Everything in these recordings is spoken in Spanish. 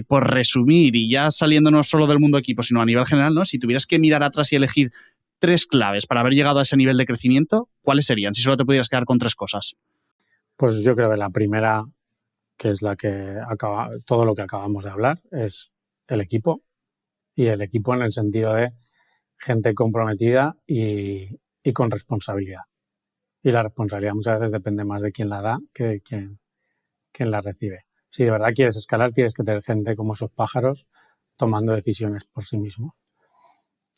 por resumir y ya saliendo no solo del mundo equipo, sino a nivel general, ¿no? Si tuvieras que mirar atrás y elegir 3 claves para haber llegado a ese nivel de crecimiento, ¿cuáles serían? Si solo te pudieras quedar con 3 cosas. Pues yo creo que la primera, que es la que todo lo que acabamos de hablar, es el equipo. Y el equipo en el sentido de gente comprometida y con responsabilidad. Y la responsabilidad muchas veces depende más de quién la da que de quién la recibe. Si de verdad quieres escalar, tienes que tener gente como esos pájaros tomando decisiones por sí mismos.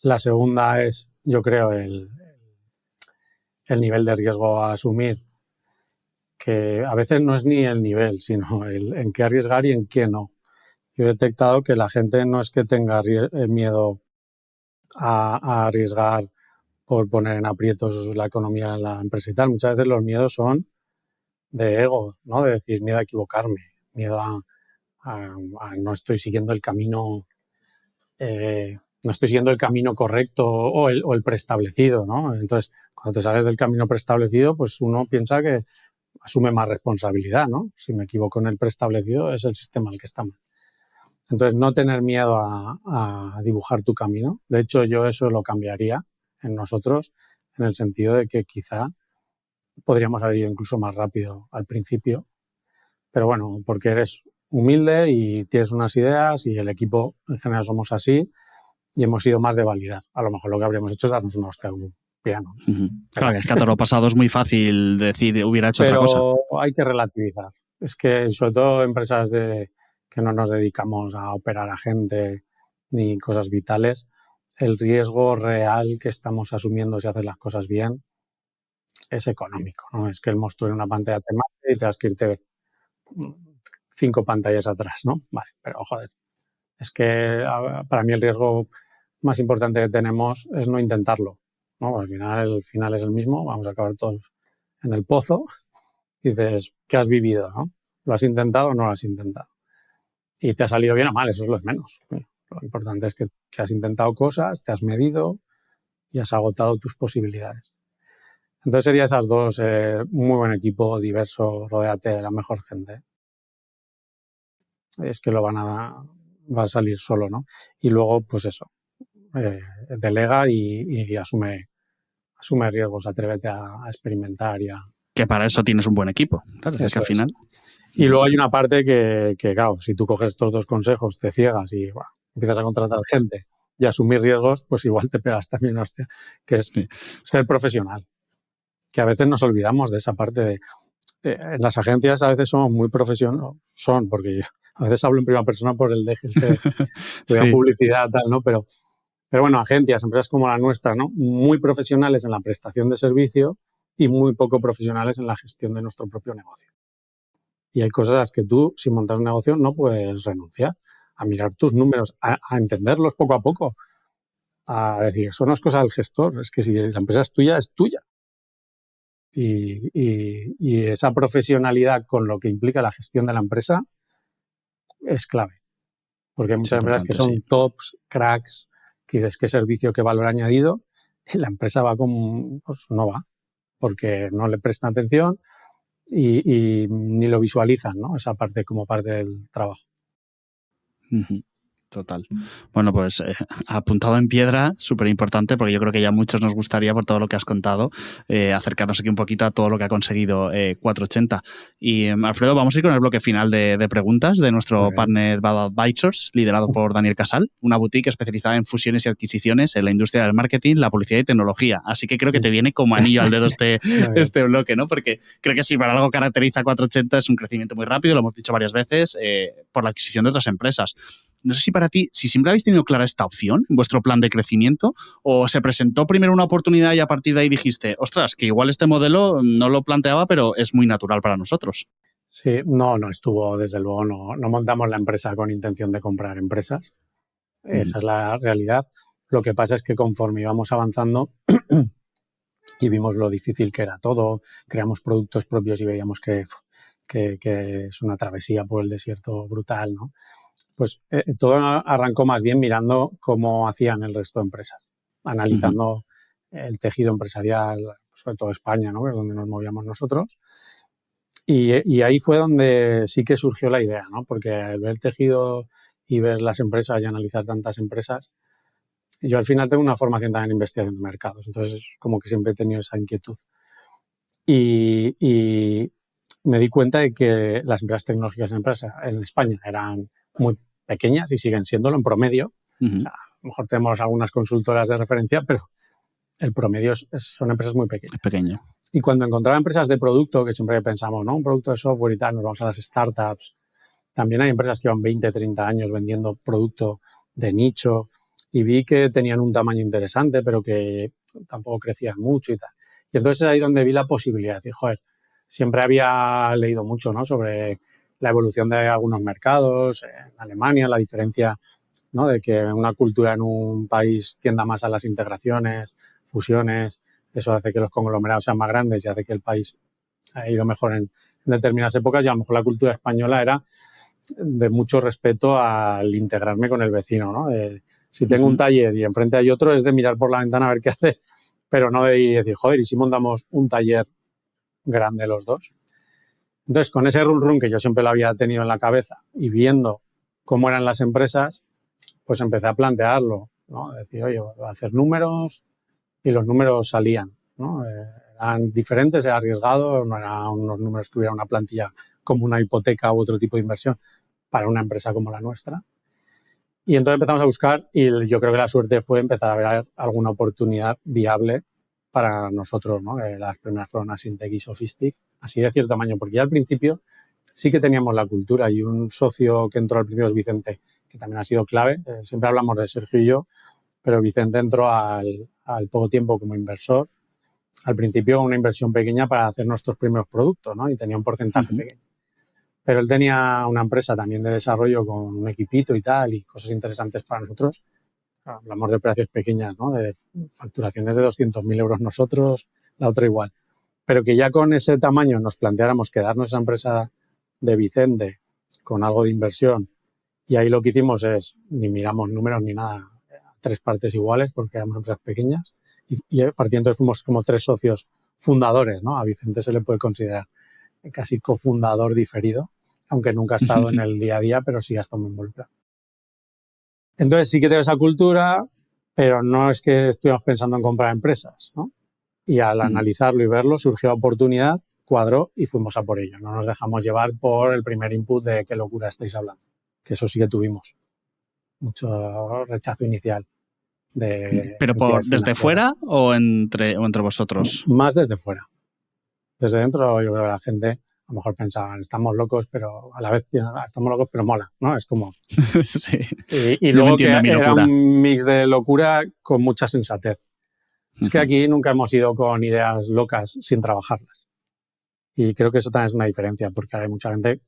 La segunda es, yo creo, el nivel de riesgo a asumir, que a veces no es ni el nivel, sino el en qué arriesgar y en qué no. Yo he detectado que la gente no es que tenga miedo a arriesgar por poner en aprietos la economía de la empresa y tal. Muchas veces los miedos son de ego, ¿no? De decir, miedo a equivocarme, miedo a no estoy siguiendo el camino, no estoy siguiendo el camino correcto o el preestablecido, ¿no? Entonces, cuando te sales del camino preestablecido, pues uno piensa que asume más responsabilidad, ¿no? Si me equivoco en el preestablecido, es el sistema el que está mal. Entonces, no tener miedo a dibujar tu camino. De hecho, yo eso lo cambiaría en nosotros, en el sentido de que quizá podríamos haber ido incluso más rápido al principio. Pero bueno, porque eres humilde y tienes unas ideas y el equipo en general somos así y hemos sido más de validar. A lo mejor lo que habríamos hecho es darnos una hostia con un piano. Uh-huh. Claro, que es que a todo lo pasado es muy fácil decir hubiera hecho otra cosa. Pero hay que relativizar. Es que sobre todo empresas que no nos dedicamos a operar a gente ni cosas vitales, el riesgo real que estamos asumiendo si haces las cosas bien es económico, ¿no? Es que el monstruo en una pantalla te mata y te das que irte 5 pantallas atrás, ¿no? Vale, pero joder, es que para mí el riesgo más importante que tenemos es no intentarlo, ¿no? Al final el final es el mismo, vamos a acabar todos en el pozo y dices, ¿qué has vivido, no? ¿Lo has intentado o no lo has intentado? Y te ha salido bien o mal, eso es lo de menos. Lo importante es que has intentado cosas, te has medido y has agotado tus posibilidades. Entonces serían esas dos, muy buen equipo, diverso, rodéate de la mejor gente. Es que va a salir solo, ¿no? Y luego, pues eso, delega y asume riesgos, atrévete a experimentar y a... Que para eso tienes un buen equipo, claro, es que al final... Y luego hay una parte que, claro, si tú coges estos 2 consejos, te ciegas y empiezas a contratar gente y asumir riesgos, pues igual te pegas también, hostia, que es ser profesional. Que a veces nos olvidamos de esa parte de... en las agencias a veces somos muy profesionales, porque yo a veces hablo en primera persona por el deje que estudian publicidad, tal, ¿no? Pero bueno, agencias, empresas como la nuestra, ¿no? Muy profesionales en la prestación de servicio y muy poco profesionales en la gestión de nuestro propio negocio. Y hay cosas a las que tú, si montas un negocio, no puedes renunciar. A mirar tus números, a entenderlos poco a poco, a decir, eso no es cosa del gestor, es que si la empresa es tuya, es tuya. Y esa profesionalidad con lo que implica la gestión de la empresa es clave. Porque hay muchas empresas que son tops, cracks, que dices qué servicio, qué valor añadido, y la empresa va como, pues no va, porque no le prestan atención y ni lo visualizan, ¿no? Esa parte como parte del trabajo. Uh-huh. Total. Bueno, pues apuntado en piedra, súper importante, porque yo creo que ya a muchos nos gustaría, por todo lo que has contado, acercarnos aquí un poquito a todo lo que ha conseguido 480. Y Alfredo, vamos a ir con el bloque final de preguntas de nuestro partner Bad Advisors, liderado por Daniel Casal, una boutique especializada en fusiones y adquisiciones en la industria del marketing, la publicidad y tecnología. Así que creo que te viene como anillo al dedo este bloque, ¿no? Porque creo que si para algo caracteriza 480 es un crecimiento muy rápido, lo hemos dicho varias veces, por la adquisición de otras empresas. No sé si para ti, si siempre habéis tenido clara esta opción en vuestro plan de crecimiento, o se presentó primero una oportunidad y a partir de ahí dijiste, ostras, que igual este modelo no lo planteaba, pero es muy natural para nosotros. Sí, no estuvo, desde luego, no montamos la empresa con intención de comprar empresas. Esa es la realidad. Lo que pasa es que conforme íbamos avanzando y vimos lo difícil que era todo, creamos productos propios y veíamos que es una travesía por el desierto brutal, ¿no? Pues todo arrancó más bien mirando cómo hacían el resto de empresas, analizando el tejido empresarial, sobre todo España, ¿no? Que es donde nos movíamos nosotros, Y ahí fue donde sí que surgió la idea, ¿no? Porque al ver el tejido y ver las empresas y analizar tantas empresas, yo al final tengo una formación también en investigación de mercados, entonces como que siempre he tenido esa inquietud. Y me di cuenta de que las empresas tecnológicas en España eran muy pequeñas y siguen siéndolo en promedio. O sea, a lo mejor tenemos algunas consultoras de referencia, pero el promedio son empresas muy pequeñas. Es pequeño. Y cuando encontraba empresas de producto, que siempre pensamos, ¿no? Un producto de software y tal, nos vamos a las startups. También hay empresas que llevan 20, 30 años vendiendo producto de nicho y vi que tenían un tamaño interesante, pero que tampoco crecían mucho y tal. Y entonces es ahí donde vi la posibilidad de decir, joder, siempre había leído mucho, ¿no? Sobre la evolución de algunos mercados, en Alemania, la diferencia, ¿no? De que una cultura en un país tienda más a las integraciones, fusiones, eso hace que los conglomerados sean más grandes y hace que el país haya ido mejor en determinadas épocas, y a lo mejor la cultura española era de mucho respeto al integrarme con el vecino, ¿no? Si tengo un taller y enfrente hay otro, es de mirar por la ventana a ver qué hace, pero no de ir y decir, joder, ¿y si montamos un taller grande los dos? Entonces, con ese run que yo siempre lo había tenido en la cabeza y viendo cómo eran las empresas, pues empecé a plantearlo, ¿no? Decir, oye, voy a hacer números, y los números salían, ¿no? Eran diferentes, era arriesgado, no eran unos números que hubiera una plantilla como una hipoteca u otro tipo de inversión para una empresa como la nuestra. Y entonces empezamos a buscar y yo creo que la suerte fue empezar a ver alguna oportunidad viable para nosotros, ¿no? Las primeras fueron Asintec y Sofistic, así de cierto tamaño, porque ya al principio sí que teníamos la cultura, y un socio que entró al principio es Vicente, que también ha sido clave. Siempre hablamos de Sergio y yo, pero Vicente entró al poco tiempo como inversor, al principio una inversión pequeña para hacer nuestros primeros productos, ¿no? Y tenía un porcentaje pequeño. Pero él tenía una empresa también de desarrollo con un equipito y tal, y cosas interesantes para nosotros. Hablamos de operaciones pequeñas, ¿no? De facturaciones de 200.000 euros nosotros, la otra igual. Pero que ya con ese tamaño nos planteáramos quedarnos esa empresa de Vicente con algo de inversión, y ahí lo que hicimos es, ni miramos números ni nada, tres partes iguales porque éramos empresas pequeñas, y a partir de entonces fuimos como tres socios fundadores, ¿no? A Vicente se le puede considerar casi cofundador diferido, aunque nunca ha estado en el día a día, pero sí ha estado muy involucrado. Entonces sí que tengo esa cultura, pero no es que estuvimos pensando en comprar empresas, ¿no? Y al analizarlo y verlo surgió la oportunidad, cuadró y fuimos a por ello. No nos dejamos llevar por el primer input de qué locura estáis hablando, que eso sí que tuvimos. Mucho rechazo inicial. ¿Pero desde fuera o entre vosotros? Más desde fuera. Desde dentro yo creo que la gente a lo mejor pensaban, estamos locos, pero a la vez estamos locos, pero mola, ¿no? Es como... Sí. Y luego que era un mix de locura con mucha sensatez. Es que aquí nunca hemos ido con ideas locas sin trabajarlas. Y creo que eso también es una diferencia, porque hay mucha gente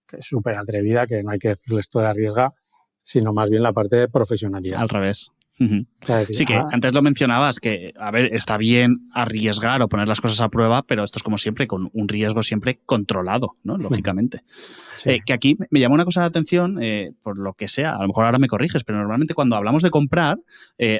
que es súper atrevida, que no hay que decirles esto de arriesga, sino más bien la parte de profesionalidad. Al revés. Sí, que antes lo mencionabas, que, a ver, está bien arriesgar o poner las cosas a prueba, pero esto es como siempre, con un riesgo siempre controlado, ¿no? Lógicamente. Sí. Que aquí me llama una cosa de atención, por lo que sea, a lo mejor ahora me corriges, pero normalmente cuando hablamos de comprar,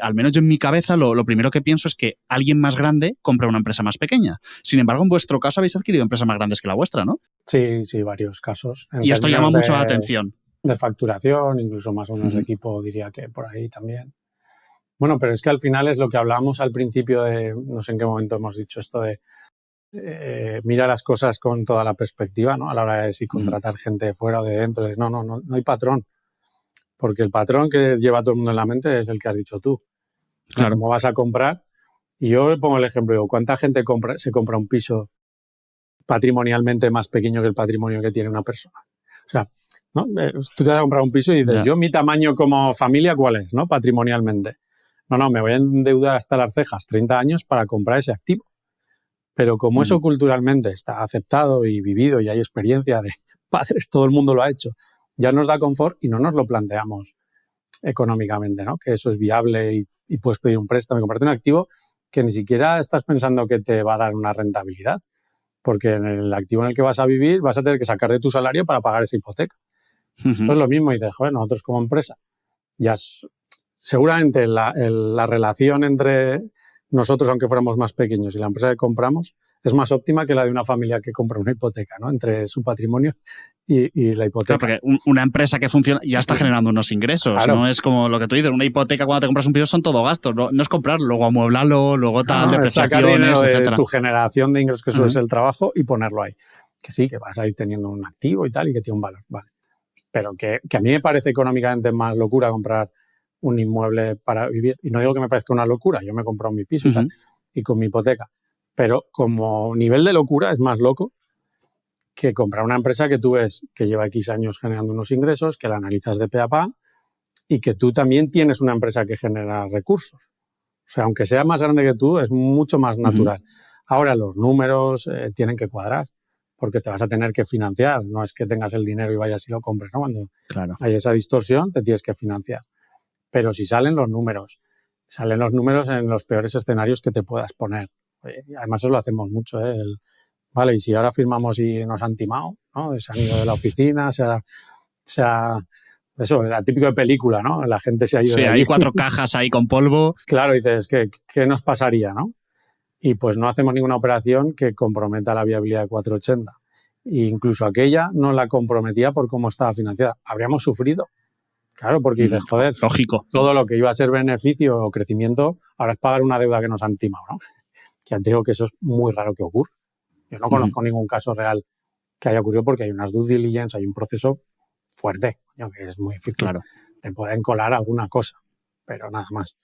al menos yo en mi cabeza lo primero que pienso es que alguien más grande compra una empresa más pequeña. Sin embargo, en vuestro caso habéis adquirido empresas más grandes que la vuestra, ¿no? Sí, sí, varios casos. Y esto llama mucho la atención. De facturación, incluso más o menos de equipo, diría que por ahí también. Bueno, pero es que al final es lo que hablábamos al principio de, no sé en qué momento hemos dicho esto de mira las cosas con toda la perspectiva, ¿no? A la hora de si contratar gente de fuera o de dentro, de no hay patrón. Porque el patrón que lleva a todo el mundo en la mente es el que has dicho tú. Claro. ¿Cómo vas a comprar? Y yo pongo el ejemplo, digo, ¿cuánta gente se compra un piso patrimonialmente más pequeño que el patrimonio que tiene una persona? O sea, ¿no? Tú te vas a comprar un piso y dices, yo mi tamaño como familia, ¿cuál es? ¿No? Patrimonialmente. No, me voy a endeudar hasta las cejas 30 años para comprar ese activo. Pero como eso culturalmente está aceptado y vivido y hay experiencia de padres, todo el mundo lo ha hecho, ya nos da confort y no nos lo planteamos económicamente, ¿no? Que eso es viable y puedes pedir un préstamo y comprarte un activo que ni siquiera estás pensando que te va a dar una rentabilidad, porque en el activo en el que vas a vivir vas a tener que sacar de tu salario para pagar esa hipoteca. Esto es lo mismo, y dices, joder, nosotros como empresa ya seguramente la relación entre nosotros, aunque fuéramos más pequeños, y la empresa que compramos es más óptima que la de una familia que compra una hipoteca, ¿no? Entre su patrimonio y la hipoteca. Claro, porque una empresa que funciona ya está generando unos ingresos. Claro. No es como lo que tú dices, una hipoteca cuando te compras un piso son todo gastos. No es comprar, luego amueblarlo, luego tal, depreciaciones, sacar dinero de etcétera. Tu generación de ingresos, que eso es el trabajo, y ponerlo ahí. Que sí, que vas a ir teniendo un activo y tal, y que tiene un valor. Vale. Pero que a mí me parece económicamente más locura comprar un inmueble para vivir. Y no digo que me parezca una locura, yo me he comprado mi piso y tal, y con mi hipoteca. Pero como nivel de locura es más loco que comprar una empresa que tú ves que lleva X años generando unos ingresos, que la analizas de pe a pa y que tú también tienes una empresa que genera recursos. O sea, aunque sea más grande que tú, es mucho más natural. Ahora los números tienen que cuadrar porque te vas a tener que financiar. No es que tengas el dinero y vayas y lo compres, ¿no? Cuando hay esa distorsión, te tienes que financiar. Pero si salen los números en los peores escenarios que te puedas poner. Además, eso lo hacemos mucho, ¿eh? Vale, y si ahora firmamos y nos han timado, ¿no? Se han ido de la oficina, eso, la típica de película, ¿no? La gente se ha ido de allí. Hay 4 cajas ahí con polvo. Claro, dices, ¿qué nos pasaría, no? Y pues no hacemos ninguna operación que comprometa la viabilidad de 480. E incluso aquella no la comprometía por cómo estaba financiada. Habríamos sufrido. Claro, porque dices, joder, lógico. Todo lo que iba a ser beneficio o crecimiento, ahora es pagar una deuda que nos han timado, ¿no? Que ya te digo que eso es muy raro que ocurra. Yo no conozco ningún caso real que haya ocurrido porque hay unas due diligence, hay un proceso fuerte, que es muy difícil. Claro. Te pueden colar alguna cosa, pero nada más.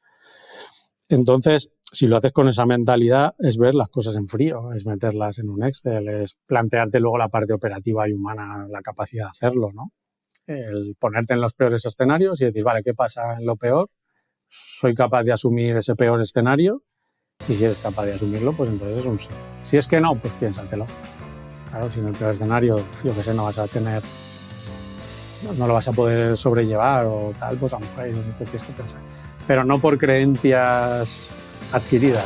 Entonces, si lo haces con esa mentalidad, es ver las cosas en frío, es meterlas en un Excel, es plantearte luego la parte operativa y humana, la capacidad de hacerlo, ¿no? El ponerte en los peores escenarios y decir, vale, ¿qué pasa en lo peor? Soy capaz de asumir ese peor escenario y si eres capaz de asumirlo, pues entonces es un sí. Si es que no, pues piénsatelo. Claro, si en el peor escenario, yo que sé, no lo vas a poder sobrellevar o tal, pues a lo mejor ahí es donde te tienes que pensar. Pero no por creencias adquiridas.